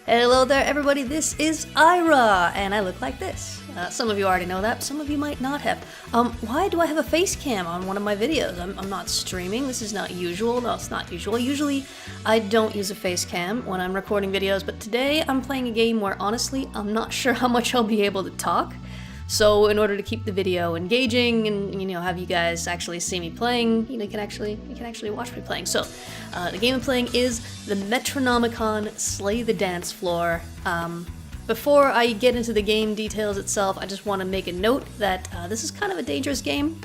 Hello there everybody, this is Ira, and I look like this. Some of you already know that, but some of you might not have. Why do I have a face cam on one of my videos? I'm not streaming, this is not usual. No, it's not usual. Usually I don't use a face cam when I'm recording videos, but today I'm playing a game where honestly I'm not sure how much I'll be able to talk. So in order to keep the video engaging and, you know, have you guys actually see me playing, you can actually watch me playing. So the game I'm playing is the Metronomicon Slay the Dance Floor. Before I get into the game details itself, I just want to make a note that this is kind of a dangerous game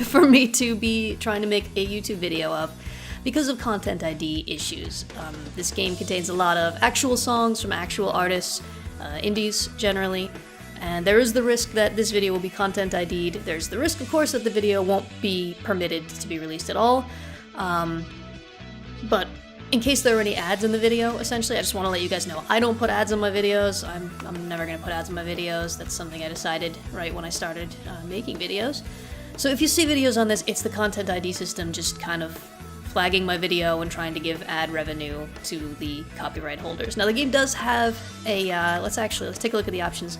for me to be trying to make a YouTube video of because of content ID issues. This game contains a lot of actual songs from actual artists, indies generally. And there is the risk that this video will be content ID'd. There's the risk, of course, that the video won't be permitted to be released at all. But in case there are any ads in the video, essentially, I just want to let you guys know I don't put ads on my videos. I'm never going to put ads on my videos. That's something I decided right when I started making videos. So if you see videos on this, it's the content ID system just kind of flagging my video and trying to give ad revenue to the copyright holders. Now the game does have a, let's take a look at the options.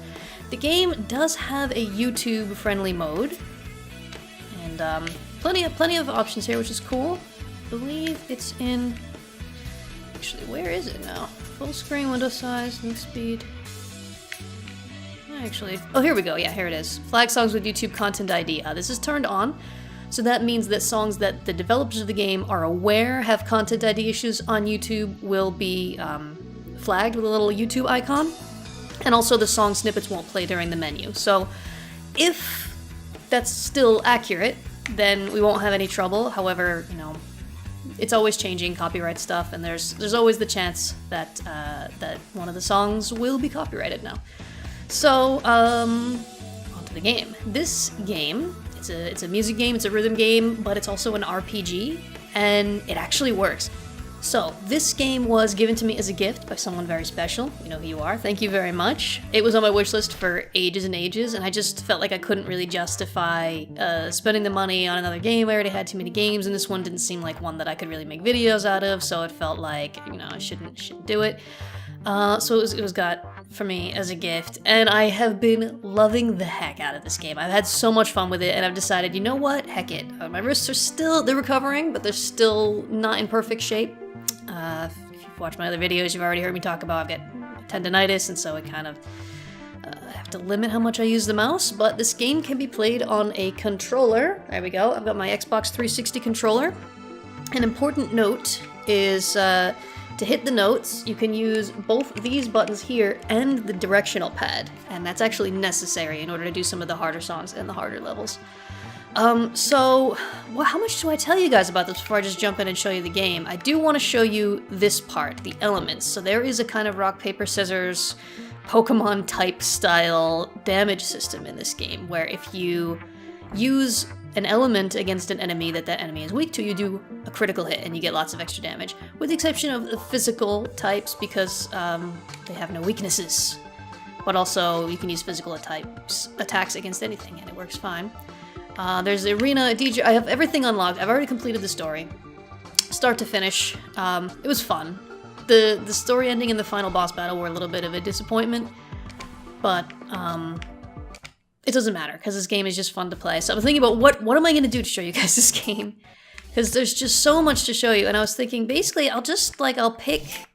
The game does have a YouTube-friendly mode, and plenty of options here, which is cool. I believe it's in, actually, where is it now? Full screen, window size, link speed. Actually, oh, here we go, yeah, here it is. Flag songs with YouTube content ID. This is turned on. So that means that songs that the developers of the game are aware have content ID issues on YouTube will be flagged with a little YouTube icon, and also the song snippets won't play during the menu. So if that's still accurate, then we won't have any trouble. However, you know, it's always changing copyright stuff, and there's always the chance that that one of the songs will be copyrighted now. So on to the game. This game. It's a music game, it's a rhythm game, but it's also an RPG, and it actually works. So, this game was given to me as a gift by someone very special. You know who you are, thank you very much. It was on my wish list for ages and ages, and I just felt like I couldn't really justify spending the money on another game. I already had too many games, and this one didn't seem like one that I could really make videos out of, so it felt like, you know, I shouldn't do it. So it was got for me as a gift, and I have been loving the heck out of this game. I've had so much fun with it, and I've decided, you know what, heck it. My wrists are they're recovering, but they're still not in perfect shape. If you've watched my other videos, you've already heard me talk about I've got tendonitis, and so I kind of have to limit how much I use the mouse, but this game can be played on a controller. There we go, I've got my Xbox 360 controller. An important note is to hit the notes, you can use both these buttons here and the directional pad, and that's actually necessary in order to do some of the harder songs and the harder levels. So, well, how much do I tell you guys about this before I just jump in and show you the game? I do want to show you this part, the elements. So there is a kind of rock, paper, scissors, Pokemon type style damage system in this game, where if you use an element against an enemy that enemy is weak to, you do a critical hit and you get lots of extra damage, with the exception of the physical types because they have no weaknesses. But also you can use physical attacks against anything and it works fine. There's the arena, a DJ, I have everything unlocked. I've already completed the story, start to finish. It was fun. The story ending and the final boss battle were a little bit of a disappointment, but it doesn't matter, because this game is just fun to play. So I'm thinking about what am I going to do to show you guys this game? Because there's just so much to show you, and I was thinking, basically, I'll pick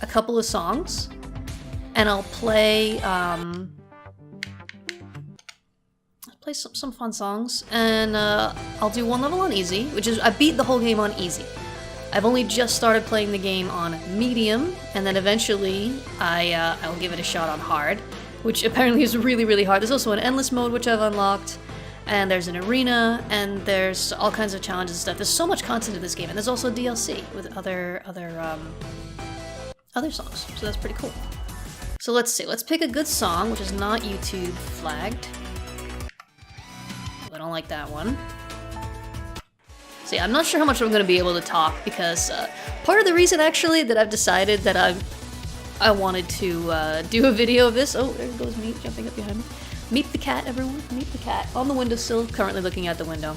a couple of songs, and I'll play, some fun songs, and I'll do one level on easy, which is, I beat the whole game on easy. I've only just started playing the game on medium, and then eventually I'll give it a shot on hard, which apparently is really, really hard. There's also an endless mode, which I've unlocked, and there's an arena, and there's all kinds of challenges and stuff. There's so much content in this game, and there's also DLC with other songs, so that's pretty cool. So let's see, let's pick a good song, which is not YouTube flagged. I don't like that one. See, I'm not sure how much I'm going to be able to talk, because part of the reason, actually, that I've decided that I wanted to do a video of this. Oh, there goes Meat jumping up behind me. Meet the cat, everyone. Meet the cat. On the windowsill, currently looking out the window.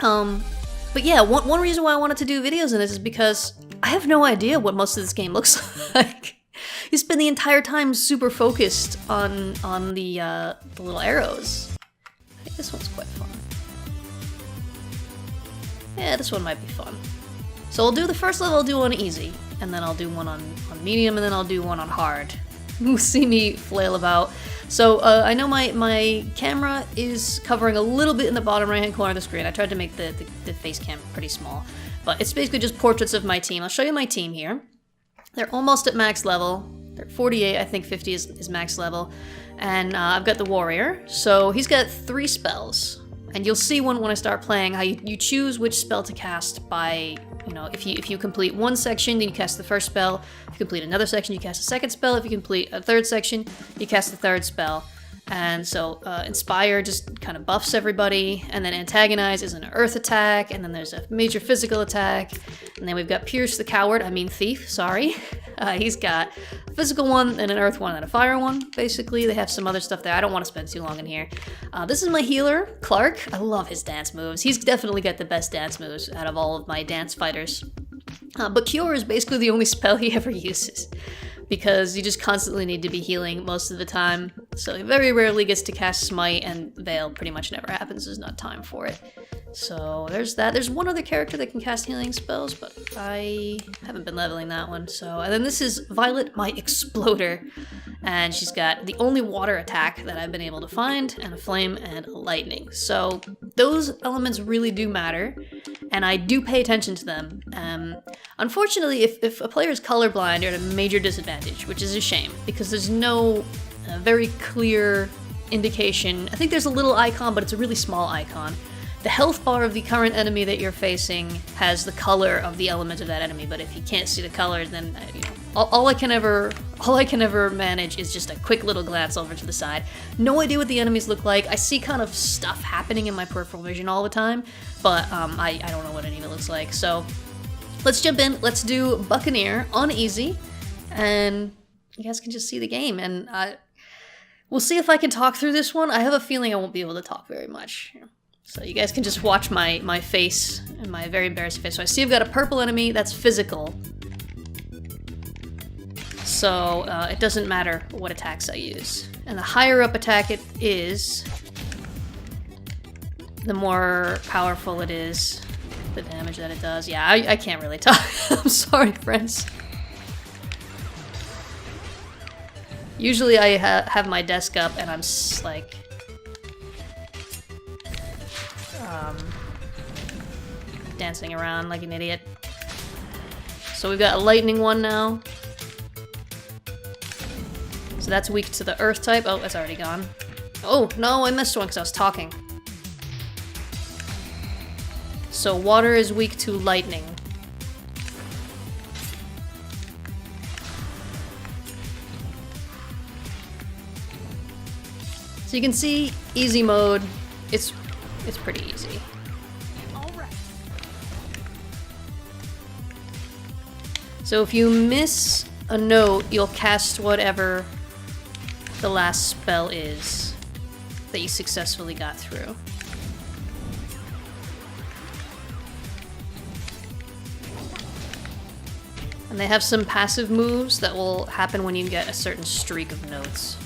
But yeah, one reason why I wanted to do videos in this is because I have no idea what most of this game looks like. They spend the entire time super focused on the little arrows. I think this one's quite fun. Yeah, this one might be fun. So I'll do the first level, I'll do one easy, and then I'll do one on medium, and then I'll do one on hard. You'll see me flail about. So I know my camera is covering a little bit in the bottom right hand corner of the screen. I tried to make the face cam pretty small, but it's basically just portraits of my team. I'll show you my team here. They're almost at max level. They're 48, I think 50 is max level. And I've got the warrior, so he's got 3 spells. And you'll see when I start playing how you choose which spell to cast by, you know, if you complete one section, then you cast the first spell. If you complete another section, you cast a second spell. If you complete a third section, you cast the third spell. And so Inspire just kind of buffs everybody, and then Antagonize is an earth attack, and then there's a major physical attack, and then we've got Pierce the Coward, I mean Thief, sorry. He's got a physical one, and an earth one, and a fire one, basically. They have some other stuff there. I don't want to spend too long in here. This is my healer, Clark. I love his dance moves. He's definitely got the best dance moves out of all of my dance fighters. But Cure is basically the only spell he ever uses, because you just constantly need to be healing most of the time. So he very rarely gets to cast Smite, and Veil pretty much never happens. There's not time for it. So there's that. There's one other character that can cast healing spells, but I haven't been leveling that one. So, and then this is Violet, my Exploder, and she's got the only water attack that I've been able to find, and a flame and a lightning. So those elements really do matter, and I do pay attention to them. Unfortunately, if a player is colorblind, you're at a major disadvantage, which is a shame, because there's no very clear indication. I think there's a little icon, but it's a really small icon. The health bar of the current enemy that you're facing has the color of the element of that enemy, but if you can't see the color, then you know, all I can ever manage is just a quick little glance over to the side. No idea what the enemies look like. I see kind of stuff happening in my peripheral vision all the time, but I don't know what any of it looks like. So let's jump in. Let's do Buccaneer on easy, and you guys can just see the game. And we'll see if I can talk through this one. I have a feeling I won't be able to talk very much. So you guys can just watch my face, and my very embarrassed face. So I see I've got a purple enemy, that's physical. So it doesn't matter what attacks I use. And the higher up attack it is, the more powerful it is, the damage that it does. Yeah, I can't really talk. I'm sorry, friends. Usually I have my desk up and I'm like... dancing around like an idiot. So we've got a lightning one now. So that's weak to the earth type. Oh, that's already gone. Oh, no, I missed one because I was talking. So water is weak to lightning. So you can see easy mode. It's pretty easy. So if you miss a note, you'll cast whatever the last spell is that you successfully got through. And they have some passive moves that will happen when you get a certain streak of notes.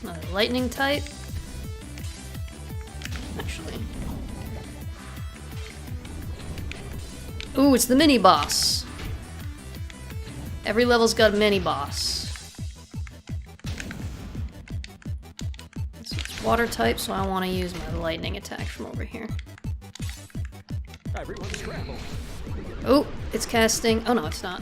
Another lightning type. Actually. Ooh, it's the mini-boss. Every level's got a mini-boss. So it's water type, so I want to use my lightning attack from over here. Oh, it's casting... Oh no, it's not.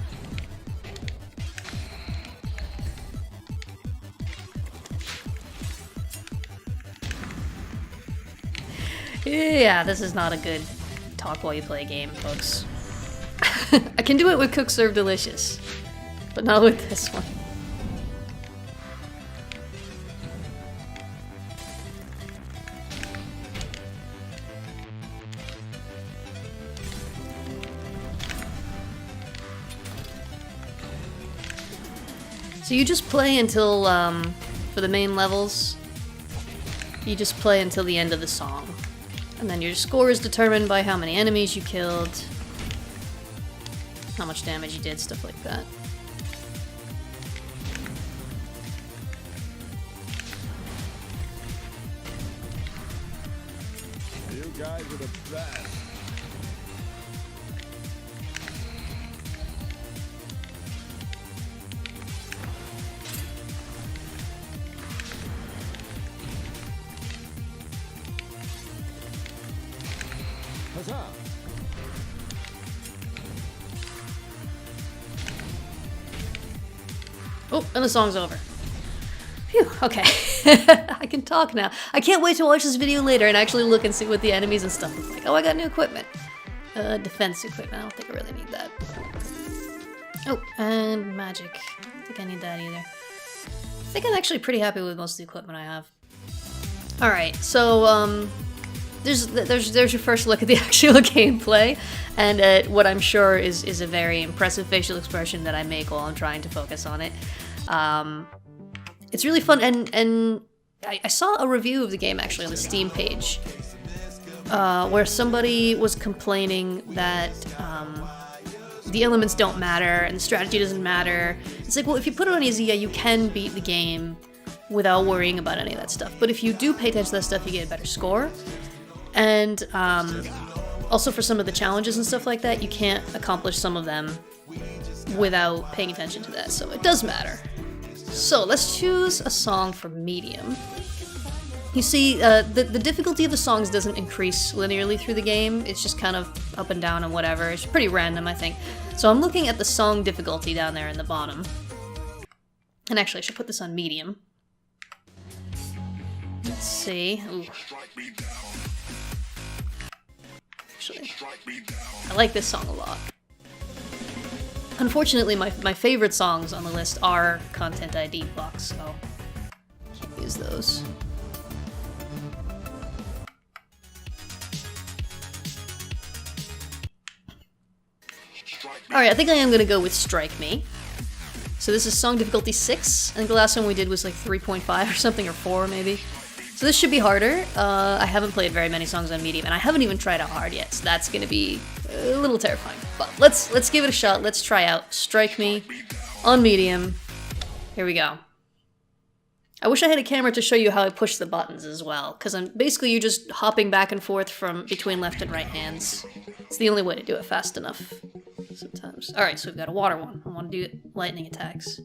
Yeah, this is not a good talk while you play a game, folks. I can do it with Cook Serve Delicious, but not with this one. So you just play until, for the main levels, you just play until the end of the song. And then your score is determined by how many enemies you killed. how much damage he did, stuff like that. You guys are the best. Huzzah! Oh, and the song's over. Phew, okay. I can talk now. I can't wait to watch this video later and actually look and see what the enemies and stuff look like. Oh, I got new equipment. Defense equipment. I don't think I really need that. Oh, and magic. I don't think I need that either. I think I'm actually pretty happy with most of the equipment I have. Alright, so, there's your first look at the actual gameplay, and what I'm sure is a very impressive facial expression that I make while I'm trying to focus on it. It's really fun, and I saw a review of the game actually on the Steam page, where somebody was complaining that the elements don't matter and the strategy doesn't matter. It's like, well, if you put it on easy, yeah, you can beat the game without worrying about any of that stuff. But if you do pay attention to that stuff, you get a better score. And also for some of the challenges and stuff like that, you can't accomplish some of them without paying attention to that. So it does matter. So let's choose a song for medium. You see, the difficulty of the songs doesn't increase linearly through the game. It's just kind of up and down and whatever. It's pretty random, I think. So I'm looking at the song difficulty down there in the bottom. And actually, I should put this on medium. Let's see. Ooh. Actually, I like this song a lot. Unfortunately, my favorite songs on the list are Content ID blocks, so can't use those. Alright, I think I am going to go with Strike Me. So this is song difficulty 6. I think the last one we did was like 3.5 or something, or 4 maybe. So this should be harder. I haven't played very many songs on medium, and I haven't even tried out hard yet, so that's going to be a little terrifying. But let's give it a shot. Let's try out Strike Me on medium. Here we go. I wish I had a camera to show you how I push the buttons as well, because basically you're just hopping back and forth from between left and right hands. It's the only way to do it fast enough sometimes. Alright, so we've got a water one. I want to do lightning attacks.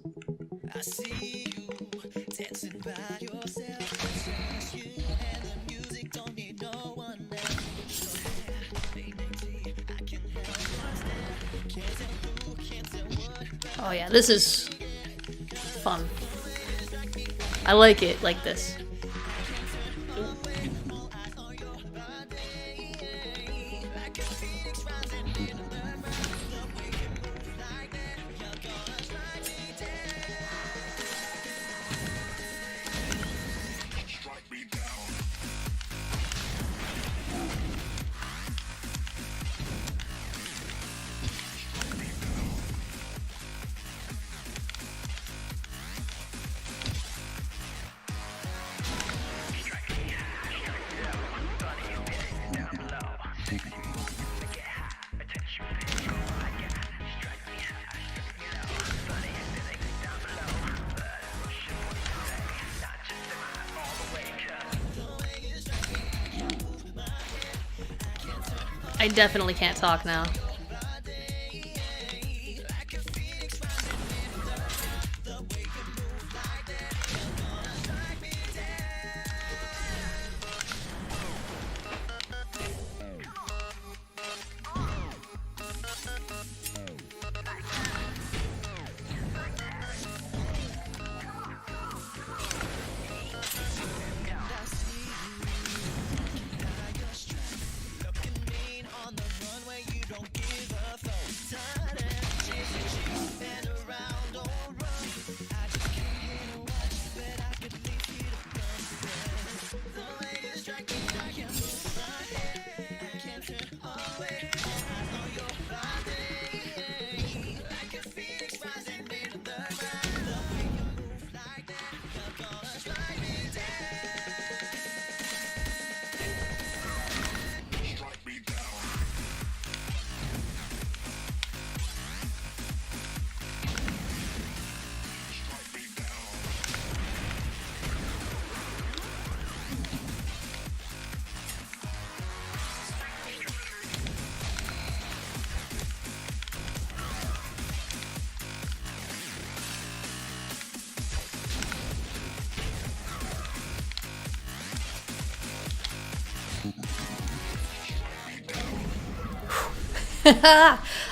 I see you dancing by yourself. Oh yeah, this is fun. I like it like this. I definitely can't talk now. On the runway, you don't give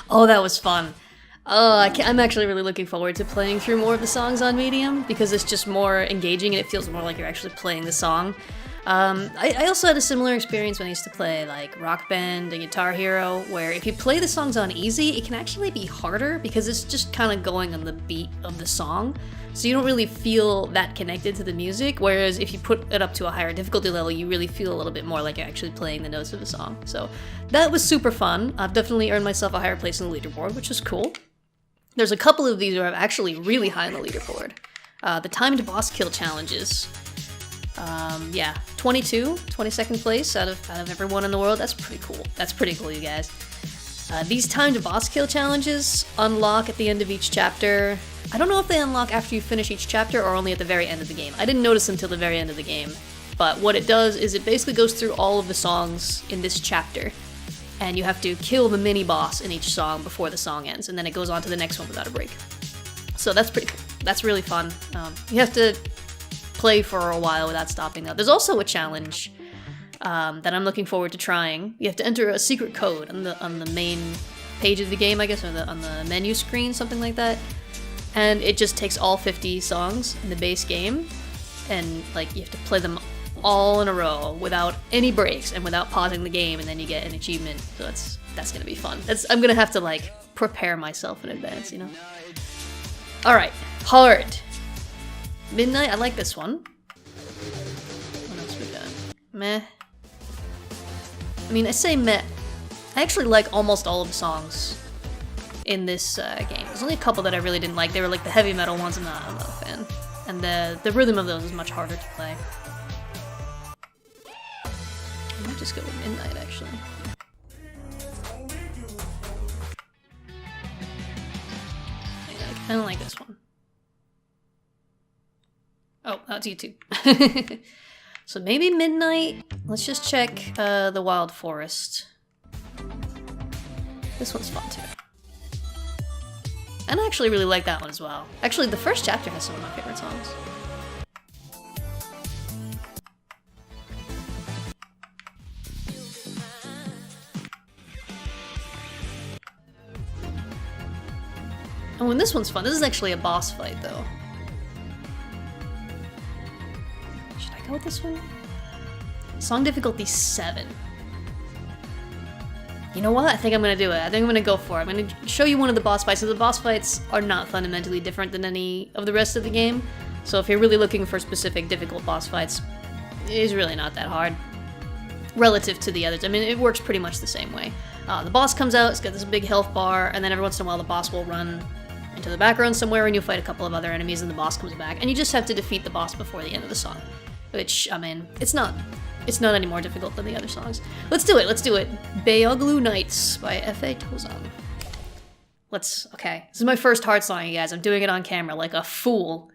Oh, that was fun. Oh, I'm actually really looking forward to playing through more of the songs on Medium because it's just more engaging and it feels more like you're actually playing the song. I also had a similar experience when I used to play like Rock Band and Guitar Hero, where if you play the songs on easy, it can actually be harder because it's just kind of going on the beat of the song. So you don't really feel that connected to the music, whereas if you put it up to a higher difficulty level, you really feel a little bit more like you're actually playing the notes of the song. So that was super fun. I've definitely earned myself a higher place in the leaderboard, which is cool. There's a couple of these where I'm actually really high on the leaderboard. The timed boss kill challenges. Yeah, 22nd place out of everyone in the world. That's pretty cool. That's pretty cool, you guys. These timed boss kill challenges unlock at the end of each chapter. I don't know if they unlock after you finish each chapter or only at the very end of the game. I didn't notice until the very end of the game. But what it does is it basically goes through all of the songs in this chapter. And you have to kill the mini-boss in each song before the song ends. And then it goes on to the next one without a break. So that's pretty cool. That's really fun. You have to play for a while without stopping though. There's also a challenge that I'm looking forward to trying. You have to enter a secret code on the main page of the game, I guess, or on the menu screen, something like that. And it just takes all 50 songs in the base game, and like you have to play them all in a row without any breaks and without pausing the game, and then you get an achievement. So that's gonna be fun. I'm gonna have to like prepare myself in advance, you know. All right, hard. Midnight, I like this one. What else we got? Meh. I mean, I say meh. I actually like almost all of the songs in this game. There's only a couple that I really didn't like. They were like the heavy metal ones. I'm not a fan. And the rhythm of those is much harder to play. I might just go with Midnight, actually. I don't like this one. Oh, that's YouTube. So maybe Midnight. Let's just check the Wild Forest. This one's fun too. And I actually really like that one as well. Actually, the first chapter has some of my favorite songs. Oh, and this one's fun. This is actually a boss fight, though. Should I go with this one? Song difficulty 7. You know what? I think I'm gonna do it. I think I'm gonna go for it. I'm gonna show you one of the boss fights. So the boss fights are not fundamentally different than any of the rest of the game. So if you're really looking for specific difficult boss fights, it is really not that hard. Relative to the others. I mean, it works pretty much the same way. The boss comes out, it's got this big health bar, and then every once in a while the boss will run into the background somewhere and you'll fight a couple of other enemies and the boss comes back. And you just have to defeat the boss before the end of the song. Which, I mean, it's not any more difficult than the other songs. Let's do it. Beoglu Nights by F.A. Tozan. Okay. This is my first hard song, you guys. I'm doing it on camera like a fool.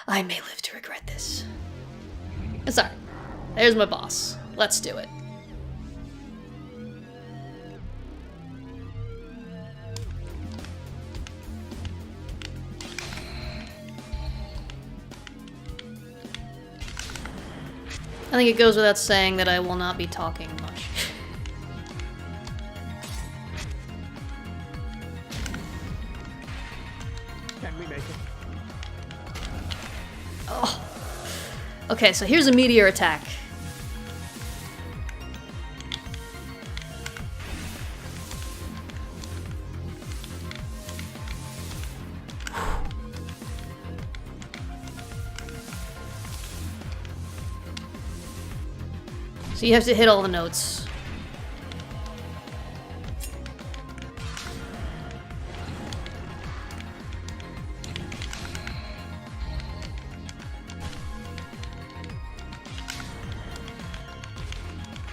I may live to regret this. It's alright. There's my boss. Let's do it. I think it goes without saying that I will not be talking much. Can we make it? Oh. Okay, so here's a meteor attack. So you have to hit all the notes.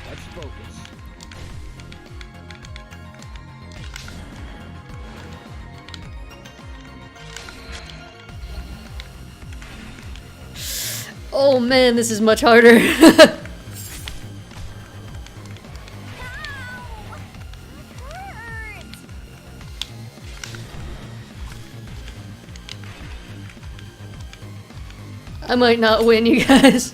Let's focus. Oh man, this is much harder. I might not win, you guys.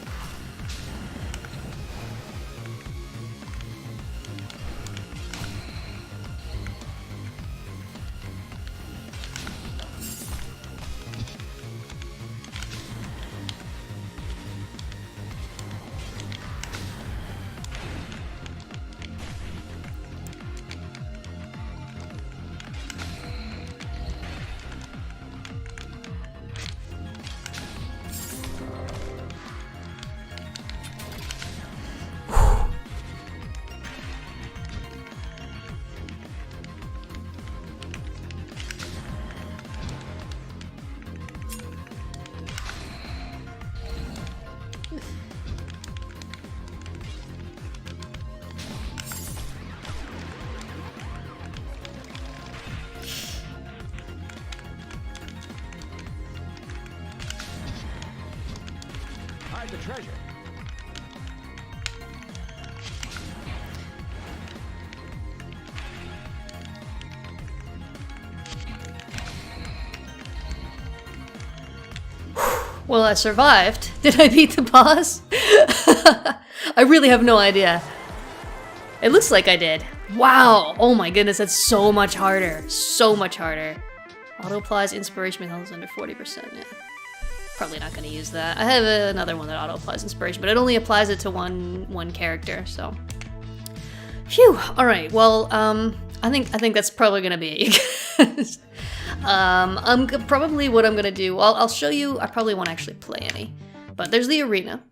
the treasure. Well, I survived. Did I beat the boss? I really have no idea. It looks like I did. Wow! Oh my goodness, that's so much harder. So much harder. Auto applies inspiration when health is under 40%. Yeah. Probably not going to use that. I have another one that auto applies inspiration, but it only applies it to one character, so. Phew! Alright, well, I think that's probably going to be it. Probably what I'm gonna do, I'll show you, I probably won't actually play any, but there's the arena.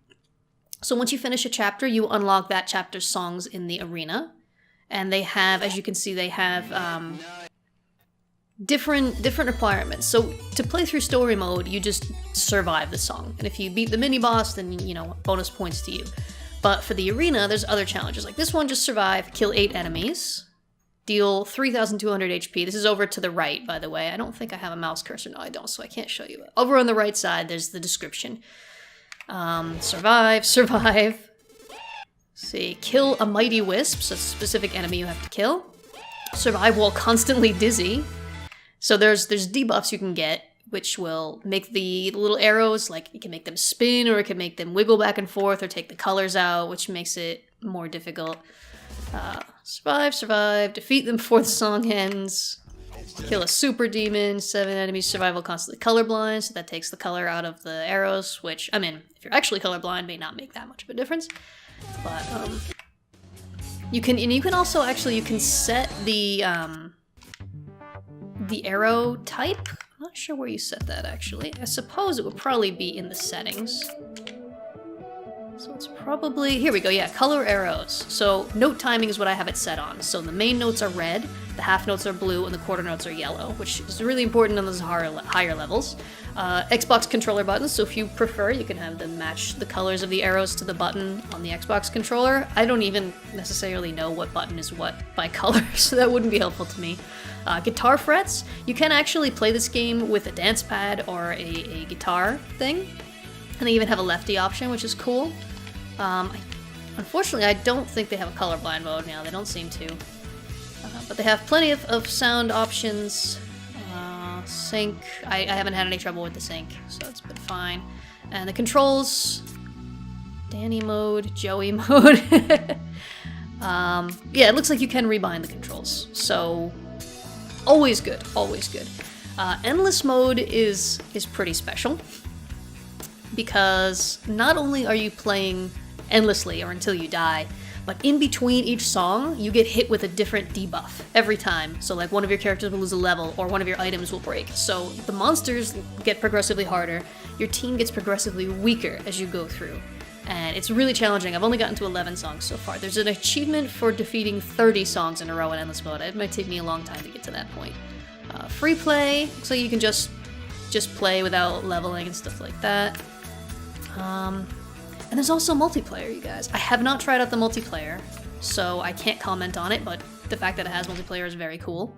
So once you finish a chapter, you unlock that chapter's songs in the arena, and they have, as you can see, they have different requirements. So to play through story mode, you just survive the song, and if you beat the mini-boss, then, you know, bonus points to you. But for the arena, there's other challenges, like this one, just survive, kill 8 enemies, deal 3,200 HP. This is over to the right, by the way. I don't think I have a mouse cursor. No, I don't, so I can't show you. Over on the right side, there's the description. Survive. See, kill a mighty wisp, so it's a specific enemy you have to kill. Survive while constantly dizzy. So there's debuffs you can get, which will make the little arrows, like, you can make them spin, or it can make them wiggle back and forth, or take the colors out, which makes it more difficult. Survive, defeat them before the song ends, kill a super demon, 7 enemies, survival constantly colorblind, so that takes the color out of the arrows, which, I mean, if you're actually colorblind, may not make that much of a difference, but, you can also, actually, you can set the arrow type. I'm not sure where you set that, actually. I suppose it would probably be in the settings. So it's probably, here we go, yeah, color arrows. So note timing is what I have it set on. So the main notes are red, the half notes are blue, and the quarter notes are yellow, which is really important on those higher levels. Xbox controller buttons, so if you prefer, you can have them match the colors of the arrows to the button on the Xbox controller. I don't even necessarily know what button is what by color, so that wouldn't be helpful to me. Guitar frets, you can actually play this game with a dance pad or a guitar thing, and they even have a lefty option, which is cool. Unfortunately, I don't think they have a colorblind mode now. They don't seem to. But they have plenty of sound options. Sync. I haven't had any trouble with the sync, so it's been fine. And the controls. Danny mode, Joey mode. Yeah, it looks like you can rebind the controls. So, always good, always good. Endless mode is pretty special. Because not only are you playing endlessly or until you die, but in between each song, you get hit with a different debuff every time. So like one of your characters will lose a level, or one of your items will break. So the monsters get progressively harder, your team gets progressively weaker as you go through. And it's really challenging. I've only gotten to 11 songs so far. There's an achievement for defeating 30 songs in a row in endless mode. It might take me a long time to get to that point. Free play, so you can just play without leveling and stuff like that. And there's also multiplayer, you guys. I have not tried out the multiplayer, so I can't comment on it, but the fact that it has multiplayer is very cool.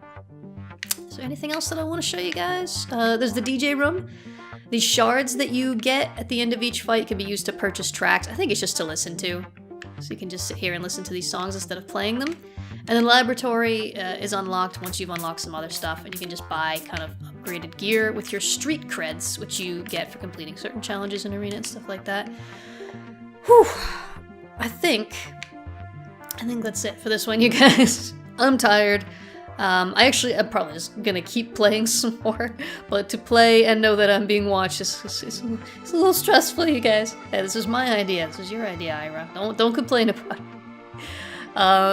Is there anything else that I want to show you guys? There's the DJ room. These shards that you get at the end of each fight can be used to purchase tracks. I think it's just to listen to. So you can just sit here and listen to these songs instead of playing them. And then laboratory is unlocked once you've unlocked some other stuff, and you can just buy kind of upgraded gear with your street creds, which you get for completing certain challenges in arena and stuff like that. Whew. I think that's it for this one, you guys. I'm tired. I'm probably just gonna keep playing some more, but to play and know that I'm being watched is a little stressful, you guys. Hey, this is my idea. This is your idea, Ira. Don't complain about it.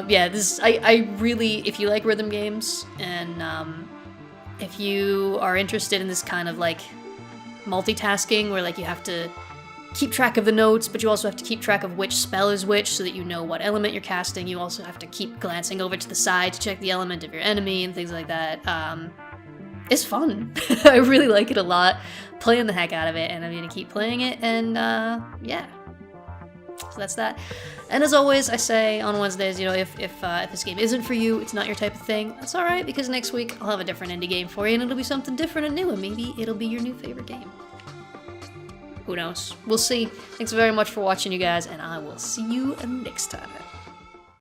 Yeah, I really, if you like rhythm games, and if you are interested in this kind of like multitasking where like you have to keep track of the notes, but you also have to keep track of which spell is which so that you know what element you're casting. You also have to keep glancing over to the side to check the element of your enemy and things like that. It's fun. I really like it a lot. Playing the heck out of it, and I'm gonna keep playing it, and yeah. So that's that. And as always, I say on Wednesdays, you know, if this game isn't for you, it's not your type of thing, that's alright, because next week I'll have a different indie game for you, and it'll be something different and new, and maybe it'll be your new favorite game. Who knows? We'll see. Thanks very much for watching, you guys, and I will see you next time.